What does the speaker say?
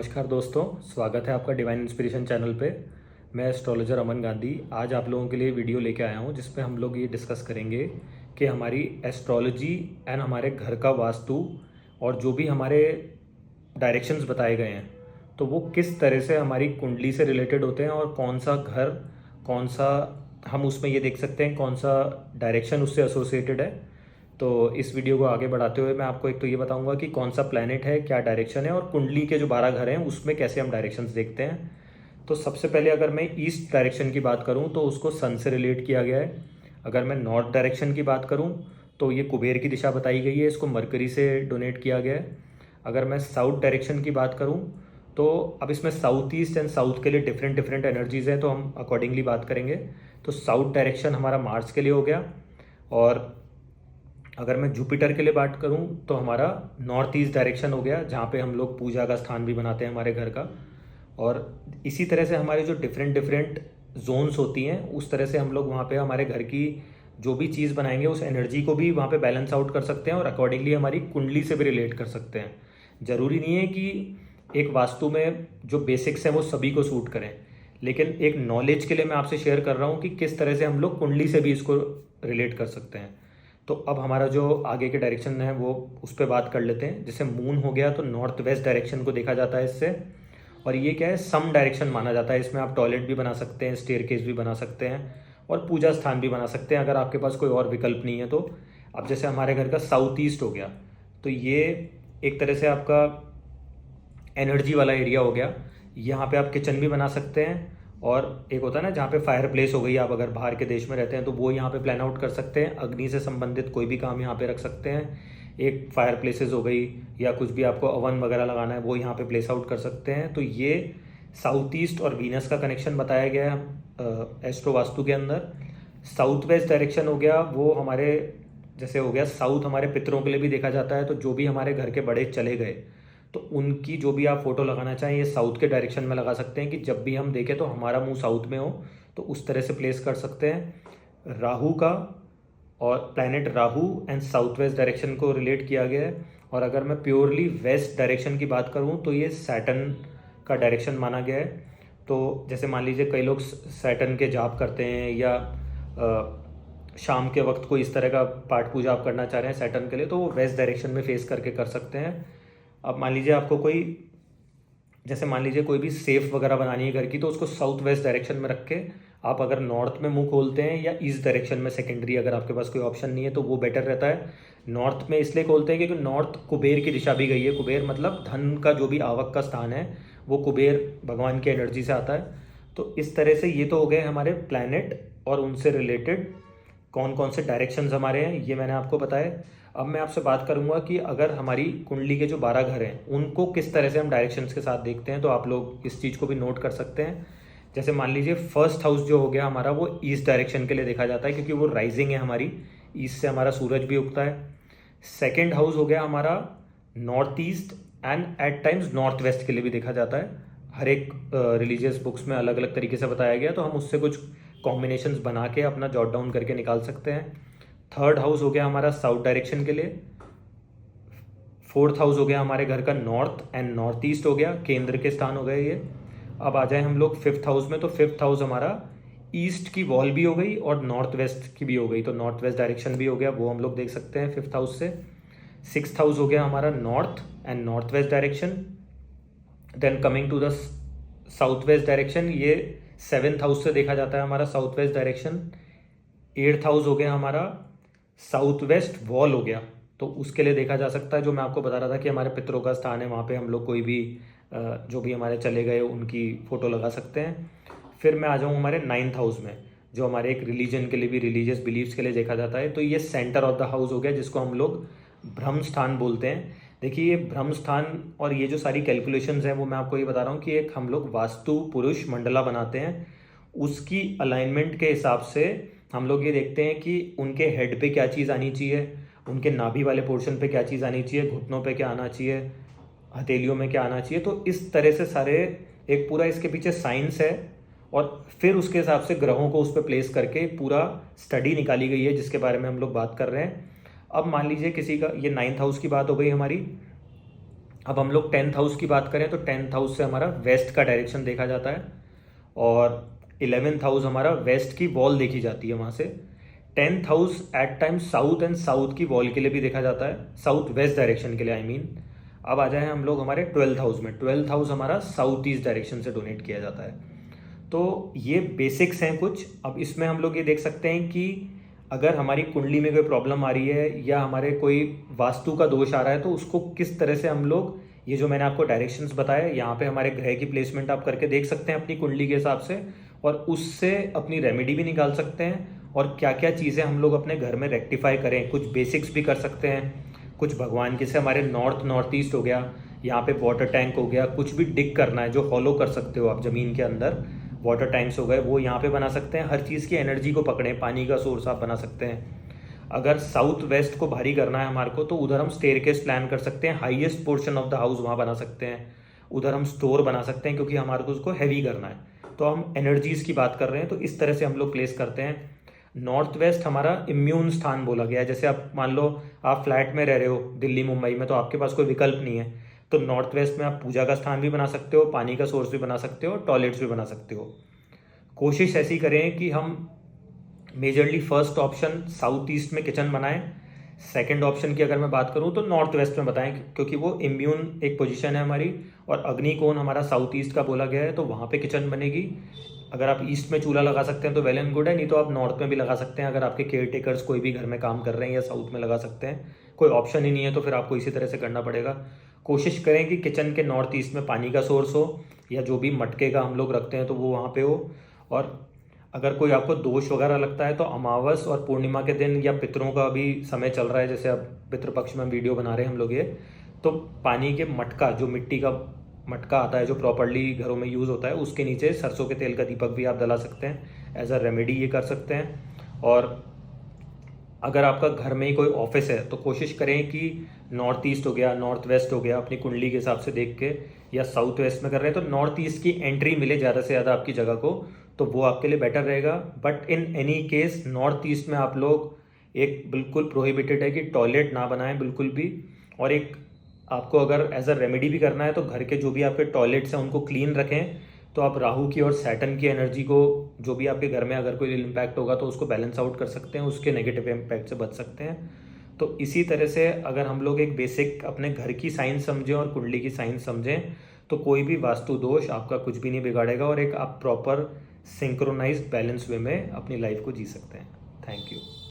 नमस्कार दोस्तों, स्वागत है आपका डिवाइन इंस्पिरेशन चैनल पे। मैं एस्ट्रोलॉजर अमन गांधी आज आप लोगों के लिए वीडियो लेके आया हूँ जिस पे हम लोग ये डिस्कस करेंगे कि हमारी एस्ट्रोलॉजी एंड हमारे घर का वास्तु और जो भी हमारे डायरेक्शंस बताए गए हैं तो वो किस तरह से हमारी कुंडली से रिलेटेड होते हैं और कौन सा घर, कौन सा, हम उसमें ये देख सकते हैं कौन सा डायरेक्शन उससे एसोसिएटेड है। तो इस वीडियो को आगे बढ़ाते हुए मैं आपको एक तो ये बताऊंगा कि कौन सा प्लैनेट है, क्या डायरेक्शन है और कुंडली के जो 12 घर हैं उसमें कैसे हम डायरेक्शंस देखते हैं। तो सबसे पहले अगर मैं ईस्ट डायरेक्शन की बात करूं तो उसको सन से रिलेट किया गया है। अगर मैं नॉर्थ डायरेक्शन की बात करूं तो ये कुबेर की दिशा बताई गई है, इसको मरकरी से डोनेट किया गया है। अगर मैं साउथ डायरेक्शन की बात करूं तो अब इसमें साउथ ईस्ट एंड साउथ के लिए डिफरेंट डिफरेंट एनर्जीज हैं तो हम अकॉर्डिंगली बात करेंगे। तो साउथ डायरेक्शन हमारा मार्स के लिए हो गया। और अगर मैं जुपिटर के लिए बात करूं तो हमारा नॉर्थ ईस्ट डायरेक्शन हो गया, जहाँ पे हम लोग पूजा का स्थान भी बनाते हैं हमारे घर का। और इसी तरह से हमारे जो डिफरेंट डिफरेंट जोन्स होती हैं उस तरह से हम लोग वहाँ पे हमारे घर की जो भी चीज़ बनाएंगे उस एनर्जी को भी वहाँ पे बैलेंस आउट कर सकते हैं और अकॉर्डिंगली हमारी कुंडली से भी रिलेट कर सकते हैं। ज़रूरी नहीं है कि एक वास्तु में जो बेसिक्स हैं वो सभी को सूट करें, लेकिन एक नॉलेज के लिए मैं आपसे शेयर कर रहा हूँ कि किस तरह से हम लोग कुंडली से भी इसको रिलेट कर सकते हैं। तो अब हमारा जो आगे के डायरेक्शन है वो उस पर बात कर लेते हैं। जैसे मून हो गया तो नॉर्थ वेस्ट डायरेक्शन को देखा जाता है इससे। और ये क्या है, सम डायरेक्शन माना जाता है। इसमें आप टॉयलेट भी बना सकते हैं, स्टेयरकेस भी बना सकते हैं और पूजा स्थान भी बना सकते हैं अगर आपके पास कोई और विकल्प नहीं है तो। अब जैसे हमारे घर का साउथ ईस्ट हो गया तो ये एक तरह से आपका एनर्जी वाला एरिया हो गया। यहाँ पे आप किचन भी बना सकते हैं और एक होता है ना जहाँ पे फायर प्लेस हो गई, आप अगर बाहर के देश में रहते हैं तो वो यहाँ पे प्लान आउट कर सकते हैं। अग्नि से संबंधित कोई भी काम यहाँ पे रख सकते हैं। एक फायर प्लेसेस हो गई या कुछ भी आपको अवन वगैरह लगाना है वो यहाँ पे प्लेस आउट कर सकते हैं। तो ये साउथ ईस्ट और वीनस का कनेक्शन बताया गया है एस्ट्रो वास्तु के अंदर। साउथ वेस्ट डायरेक्शन हो गया वो हमारे जैसे हो गया साउथ हमारे पितरों के लिए भी देखा जाता है। तो जो भी हमारे घर के बड़े चले गए तो उनकी जो भी आप फोटो लगाना चाहें ये साउथ के डायरेक्शन में लगा सकते हैं कि जब भी हम देखें तो हमारा मुंह साउथ में हो, तो उस तरह से प्लेस कर सकते हैं। राहु का और planet Rahu and south west direction को रिलेट किया गया है। और अगर मैं प्योरली वेस्ट डायरेक्शन की बात करूं तो ये सैटर्न का डायरेक्शन माना गया है। तो जैसे मान लीजिए कई लोग सैटर्न के जाप करते हैं या शाम के वक्त कोई इस तरह का पाठ पूजा आप करना चाह रहे हैं सैटर्न के लिए तो वो वेस्ट डायरेक्शन में फेस करके कर सकते हैं। अब मान लीजिए आपको कोई, जैसे मान लीजिए कोई भी सेफ वगैरह बनानी है घर की तो उसको साउथ वेस्ट डायरेक्शन में रख के आप अगर नॉर्थ में मुंह खोलते हैं या ईस्ट डायरेक्शन में सेकेंडरी अगर आपके पास कोई ऑप्शन नहीं है तो वो बेटर रहता है। नॉर्थ में इसलिए खोलते हैं क्योंकि नॉर्थ कुबेर की दिशा भी गई है। कुबेर मतलब धन का जो भी आवक का स्थान है वो कुबेर भगवान की एनर्जी से आता है। तो इस तरह से ये तो हो गए हमारे प्लैनेट और उनसे रिलेटेड कौन कौन से डायरेक्शंस हमारे हैं ये मैंने आपको बताया। अब मैं आपसे बात करूंगा कि अगर हमारी कुंडली के जो 12 घर हैं उनको किस तरह से हम डायरेक्शंस के साथ देखते हैं, तो आप लोग इस चीज़ को भी नोट कर सकते हैं। जैसे मान लीजिए फर्स्ट हाउस जो हो गया हमारा वो ईस्ट डायरेक्शन के लिए देखा जाता है क्योंकि वो राइजिंग है हमारी, ईस्ट से हमारा सूरज भी उगता है। सेकेंड हाउस हो गया हमारा north east and at times north west के लिए भी देखा जाता है। हर एक रिलीजियस बुक्स में अलग अलग तरीके से बताया गया तो हम उससे कुछ कॉम्बिनेशंस बना के अपना जॉट डाउन करके निकाल सकते हैं। थर्ड हाउस हो गया हमारा साउथ डायरेक्शन के लिए। फोर्थ हाउस हो गया हमारे घर का नॉर्थ एंड नॉर्थ ईस्ट हो गया, केंद्र के स्थान हो गए ये। अब आ जाए हम लोग फिफ्थ हाउस में, तो फिफ्थ हाउस हमारा ईस्ट की वॉल भी हो गई और नॉर्थ वेस्ट की भी हो गई, तो नॉर्थ वेस्ट डायरेक्शन भी हो गया, वो हम लोग देख सकते हैं फिफ्थ हाउस से। सिक्स्थ हाउस हो गया हमारा north and north west direction. Then coming to the south west direction, ये सेवेंथ हाउस से देखा जाता है हमारा south west direction. Eighth house हो गया हमारा साउथ वेस्ट वॉल हो गया, तो उसके लिए देखा जा सकता है जो मैं आपको बता रहा था कि हमारे पितरों का स्थान है, वहाँ पे हम लोग कोई भी जो भी हमारे चले गए उनकी फ़ोटो लगा सकते हैं। फिर मैं आ जाऊँ हमारे नाइन्थ हाउस में जो हमारे एक रिलीजन के लिए भी, रिलीजियस बिलीव्स के लिए देखा जाता है, तो ये सेंटर ऑफ द हाउस हो गया जिसको हम लोग ब्रह्म स्थान बोलते हैं। देखिए ये ब्रह्म स्थान और ये जो सारी कैलकुलेशंस हैं वो मैं आपको ये बता रहा हूँ कि एक हम लोग वास्तु पुरुष मंडला बनाते हैं, उसकी अलाइनमेंट के हिसाब से हम लोग ये देखते हैं कि उनके हेड पे क्या चीज़ आनी चाहिए, उनके नाभि वाले पोर्शन पे क्या चीज़ आनी चाहिए, घुटनों पे क्या आना चाहिए, हथेलियों में क्या आना चाहिए। तो इस तरह से सारे एक पूरा इसके पीछे साइंस है और फिर उसके हिसाब से ग्रहों को उस पर प्लेस करके पूरा स्टडी निकाली गई है जिसके बारे में हम लोग बात कर रहे हैं। अब मान लीजिए किसी का, ये नाइन्थ हाउस की बात हो गई हमारी। अब हम लोग 10th हाउस की बात करें तो 10th हाउस से हमारा वेस्ट का डायरेक्शन देखा जाता है, और 11th हाउस हमारा वेस्ट की वॉल देखी जाती है वहाँ से। 10th house at time south and south की वॉल के लिए भी देखा जाता है, साउथ वेस्ट डायरेक्शन के लिए आई मीन। अब आ जाए हम लोग हमारे 12th हाउस में। 12th हाउस हमारा साउथ ईस्ट डायरेक्शन से डोनेट किया जाता है। तो ये बेसिक्स हैं कुछ। अब इसमें हम लोग ये देख सकते हैं कि अगर हमारी कुंडली में कोई प्रॉब्लम आ रही है या हमारे कोई वास्तु का दोष आ रहा है तो उसको किस तरह से हम लोग, ये जो मैंने आपको डायरेक्शंस बताए यहाँ पे हमारे ग्रह की प्लेसमेंट आप करके देख सकते हैं अपनी कुंडली के हिसाब से, और उससे अपनी रेमेडी भी निकाल सकते हैं। और क्या क्या चीज़ें हम लोग अपने घर में रेक्टिफाई करें, कुछ बेसिक्स भी कर सकते हैं, कुछ भगवान के से हमारे नॉर्थ ईस्ट हो गया, यहाँ पे वाटर टैंक हो गया, कुछ भी डिग करना है जो फॉलो कर सकते हो आप ज़मीन के अंदर, वाटर टैंक्स हो गए वो यहाँ पे बना सकते हैं। हर चीज़ की एनर्जी को पकड़ें, पानी का सोर्स आप बना सकते हैं। अगर साउथ वेस्ट को भारी करना है हमारे को तो उधर हम स्टेयरकेस प्लान कर सकते हैं, highest portion of the house वहाँ बना सकते हैं। उधर हम स्टोर बना सकते हैं क्योंकि हमारे को उसको हैवी करना है। तो हम एनर्जीज़ की बात कर रहे हैं तो इस तरह से हम लोग प्लेस करते हैं। नॉर्थ वेस्ट हमारा इम्यून स्थान बोला गया है। जैसे आप मान लो आप फ्लैट में रह रहे हो दिल्ली मुंबई में, तो आपके पास कोई विकल्प नहीं है, तो नॉर्थ वेस्ट में आप पूजा का स्थान भी बना सकते हो, पानी का सोर्स भी बना सकते हो, टॉयलेट्स भी बना सकते हो। कोशिश ऐसी करें कि हम majorly first option south east में किचन बनाएं। सेकंड ऑप्शन की अगर मैं बात करूं तो नॉर्थ वेस्ट में बताएं, क्योंकि वो इम्यून एक पोजीशन है हमारी, और अग्निकोण हमारा साउथ ईस्ट का बोला गया है, तो वहाँ पे किचन बनेगी। अगर आप ईस्ट में चूल्हा लगा सकते हैं तो वेल एंड गुड है, नहीं तो आप नॉर्थ में भी लगा सकते हैं। अगर आपके केयर टेकर्स कोई भी घर में काम कर रहे हैं या साउथ में लगा सकते हैं, कोई ऑप्शन ही नहीं है तो फिर आपको इसी तरह से करना पड़ेगा। कोशिश करें कि किचन के नॉर्थ ईस्ट में पानी का सोर्स हो, या जो भी मटके का हम लोग रखते हैं तो वो वहाँ पे हो। और अगर कोई आपको दोष वगैरह लगता है तो अमावस और पूर्णिमा के दिन, या पितरों का भी समय चल रहा है, जैसे अब पितृपक्ष में वीडियो बना रहे हैं हम लोग ये, तो पानी के मटका, जो मिट्टी का मटका आता है जो प्रॉपरली घरों में यूज़ होता है, उसके नीचे सरसों के तेल का दीपक भी आप जला सकते हैं, एज अ रेमेडी ये कर सकते हैं। और अगर आपका घर में ही कोई ऑफिस है तो कोशिश करें कि नॉर्थ ईस्ट हो गया, नॉर्थ वेस्ट हो गया, अपनी कुंडली के हिसाब से देख के, या साउथ वेस्ट में कर रहे हैं तो नॉर्थ ईस्ट की एंट्री मिले ज़्यादा से ज़्यादा आपकी जगह को, तो वो आपके लिए बेटर रहेगा। But in any case north east में आप लोग, एक बिल्कुल प्रोहिबिटेड है कि टॉयलेट ना बनाएं बिल्कुल भी। और एक आपको अगर एज अ रेमेडी भी करना है तो घर के जो भी आपके टॉयलेट्स हैं उनको क्लीन रखें, तो आप राहु की और सैटर्न की एनर्जी को, जो भी आपके घर में अगर कोई इम्पैक्ट होगा तो उसको बैलेंस आउट कर सकते हैं, उसके नेगेटिव इम्पैक्ट से बच सकते हैं। तो इसी तरह से अगर हम लोग एक बेसिक अपने घर की साइंस समझें और कुंडली की साइंस समझें तो कोई भी वास्तु दोष आपका कुछ भी नहीं बिगाड़ेगा, और एक आप प्रॉपर सिंक्रोनाइज्ड बैलेंस वे में अपनी लाइफ को जी सकते हैं। Thank you.